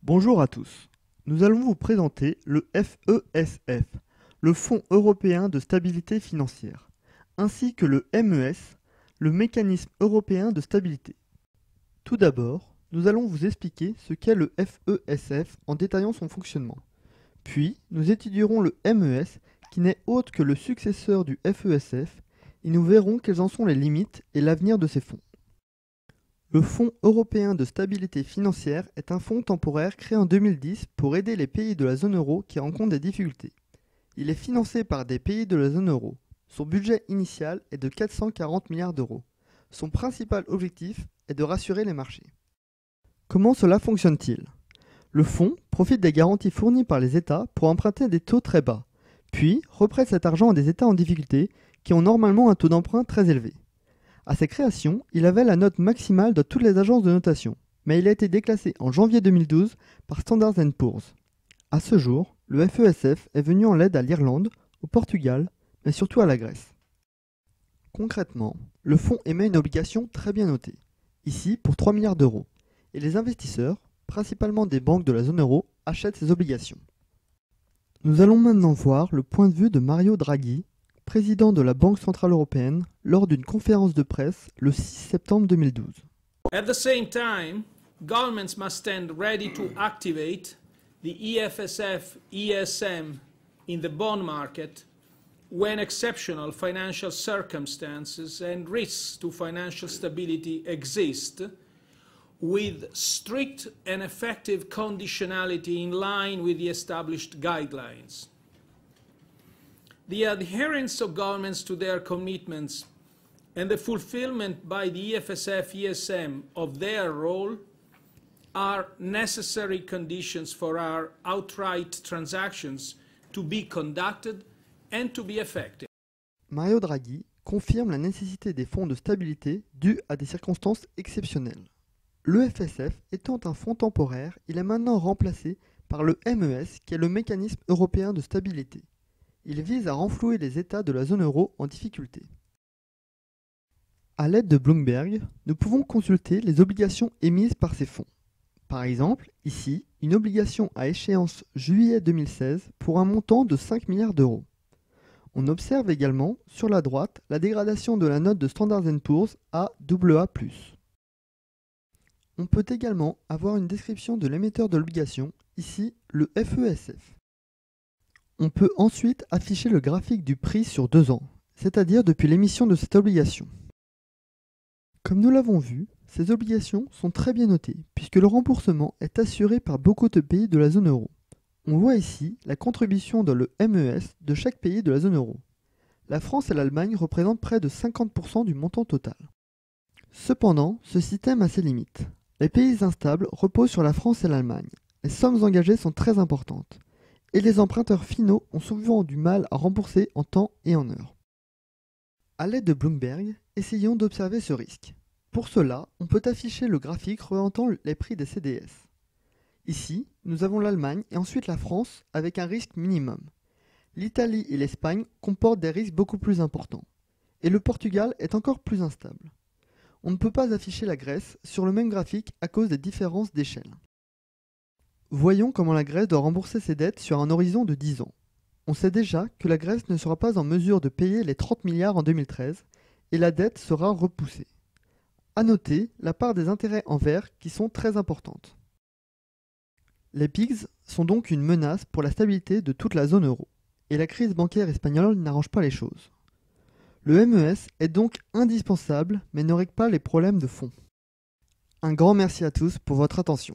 Bonjour à tous. Nous allons vous présenter le FESF, le Fonds européen de stabilité financière, ainsi que le MES, le Mécanisme européen de stabilité. Tout d'abord, nous allons vous expliquer ce qu'est le FESF en détaillant son fonctionnement. Puis, nous étudierons le MES, qui n'est autre que le successeur du FESF, et nous verrons quelles en sont les limites et l'avenir de ces fonds. Le Fonds européen de stabilité financière est un fonds temporaire créé en 2010 pour aider les pays de la zone euro qui rencontrent des difficultés. Il est financé par des pays de la zone euro. Son budget initial est de 440 milliards d'euros. Son principal objectif est de rassurer les marchés. Comment cela fonctionne-t-il? Le fonds profite des garanties fournies par les États pour emprunter à des taux très bas, puis reprête cet argent à des États en difficulté qui ont normalement un taux d'emprunt très élevé. À sa création, il avait la note maximale de toutes les agences de notation, mais il a été déclassé en janvier 2012 par Standard & Poor's. À ce jour, le FESF est venu en aide à l'Irlande, au Portugal, mais surtout à la Grèce. Concrètement, le fonds émet une obligation très bien notée, ici pour 3 milliards d'euros, et les investisseurs, principalement des banques de la zone euro, achètent ces obligations. Nous allons maintenant voir le point de vue de Mario Draghi, président de la Banque centrale européenne, lors d'une conférence de presse le 6 septembre 2012. At the same time, governments must stand ready to activate the EFSF ESM in the bond market when exceptional financial circumstances and risks to financial stability exist, with strict and effective conditionality in line with the established guidelines. The adherence of governments to their commitments and the fulfillment by the EFSF ESM of their role are necessary conditions for our outright transactions to be conducted and to be effective. Mario Draghi confirme la nécessité des fonds de stabilité dus à des circonstances exceptionnelles. Le FSF étant un fonds temporaire, il est maintenant remplacé par le MES qui est le mécanisme européen de stabilité. Il vise à renflouer les États de la zone euro en difficulté. À l'aide de Bloomberg, nous pouvons consulter les obligations émises par ces fonds. Par exemple, ici, une obligation à échéance juillet 2016 pour un montant de 5 milliards d'euros. On observe également, sur la droite, la dégradation de la note de Standard & Poor's à AA+. On peut également avoir une description de l'émetteur de l'obligation, ici le FESF. On peut ensuite afficher le graphique du prix sur 2 ans, c'est-à-dire depuis l'émission de cette obligation. Comme nous l'avons vu, ces obligations sont très bien notées, puisque le remboursement est assuré par beaucoup de pays de la zone euro. On voit ici la contribution dans le MES de chaque pays de la zone euro. La France et l'Allemagne représentent près de 50% du montant total. Cependant, ce système a ses limites. Les pays instables reposent sur la France et l'Allemagne. Les sommes engagées sont très importantes. Et les emprunteurs finaux ont souvent du mal à rembourser en temps et en heure. À l'aide de Bloomberg, essayons d'observer ce risque. Pour cela, on peut afficher le graphique représentant les prix des CDS. Ici, nous avons l'Allemagne et ensuite la France avec un risque minimum. L'Italie et l'Espagne comportent des risques beaucoup plus importants. Et le Portugal est encore plus instable. On ne peut pas afficher la Grèce sur le même graphique à cause des différences d'échelle. Voyons comment la Grèce doit rembourser ses dettes sur un horizon de 10 ans. On sait déjà que la Grèce ne sera pas en mesure de payer les 30 milliards en 2013 et la dette sera repoussée. À noter la part des intérêts en vert qui sont très importantes. Les PIGS sont donc une menace pour la stabilité de toute la zone euro et la crise bancaire espagnole n'arrange pas les choses. Le MES est donc indispensable mais ne règle pas les problèmes de fond. Un grand merci à tous pour votre attention.